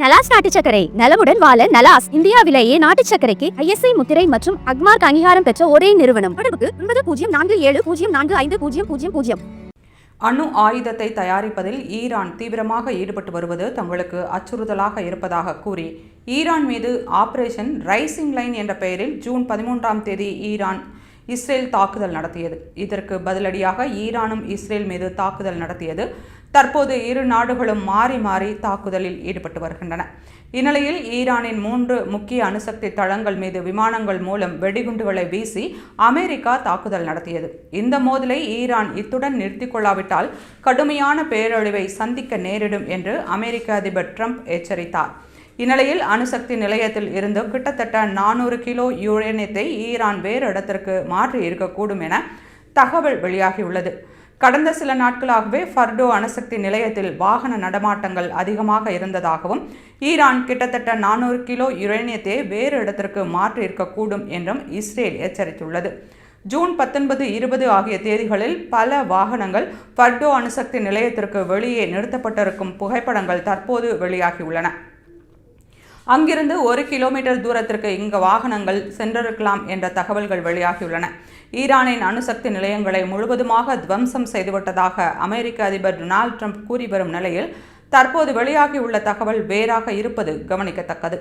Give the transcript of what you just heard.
நலாஸ் நாட்டு சர்க்கரை நலமுடன் வாழ நலாஸ் இந்தியாவிலேயே நாட்டு சர்க்கரைக்கு ISI முத்திரை மற்றும் அக்மார்க் அங்கீகாரம் பெற்ற ஒரே நிறுவனம். தொடர்புக்கு 9047045000. அணு ஆயுதத்தை தயாரிப்பதில் ஈரான் தீவிரமாக ஈடுபட்டு வருவது தங்களுக்கு அச்சுறுத்தலாக இருப்பதாக கூறி ஈரான் மீது ஆபரேஷன் ரைசிங் லைன் என்ற பெயரில் ஜூன் 13ஆம் தேதி இஸ்ரேல் தாக்குதல் நடத்தியது. இதற்கு பதிலடியாக ஈரானும் இஸ்ரேல் மீது தாக்குதல் நடத்தியது. தற்போது இரு நாடுகளும் மாறி மாறி தாக்குதலில் ஈடுபட்டு வருகின்றன. இந்நிலையில் ஈரானின் 3 முக்கிய அணுசக்தி தளங்கள் மீது விமானங்கள் மூலம் வெடிகுண்டுகளை வீசி அமெரிக்கா தாக்குதல் நடத்தியது. இந்த மோதலை ஈரான் இத்துடன் நிறுத்திக் கொள்ளாவிட்டால் கடுமையான பேரழிவை சந்திக்க நேரிடும் என்று அமெரிக்க அதிபர் ட்ரம்ப் எச்சரித்தார். இந்நிலையில் அணுசக்தி நிலையத்தில் இருந்து கிட்டத்தட்ட 400 கிலோ யுரேனியத்தை ஈரான் வேறு இடத்திற்கு மாற்றி இருக்கக்கூடும் என தகவல் வெளியாகியுள்ளது. கடந்த சில நாட்களாகவே ஃபர்டோ அணுசக்தி நிலையத்தில் வாகன நடமாட்டங்கள் அதிகமாக இருந்ததாகவும் ஈரான் கிட்டத்தட்ட 400 கிலோ யுரேனியத்தை வேறு இடத்திற்கு மாற்றி இருக்கக்கூடும் என்றும் இஸ்ரேல் எச்சரித்துள்ளது. ஜூன் 19, 20 ஆகிய தேதிகளில் பல வாகனங்கள் ஃபர்டோ அணுசக்தி நிலையத்திற்கு வெளியே நிறுத்தப்பட்டிருக்கும் புகைப்படங்கள் தற்போது வெளியாகியுள்ளன. அங்கிருந்து 1 கிலோமீட்டர் தூரத்திற்கு இங்கு வாகனங்கள் சென்றிருக்கலாம் என்ற தகவல்கள் வெளியாகியுள்ளன. ஈரானின் அணுசக்தி நிலையங்களை முழுவதுமாக துவம்சம் செய்துவிட்டதாக அமெரிக்க அதிபர் டொனால்ட் ட்ரம்ப் கூறி வரும் நிலையில் தற்போது வெளியாகியுள்ள தகவல் வேறாக இருப்பது கவனிக்கத்தக்கது.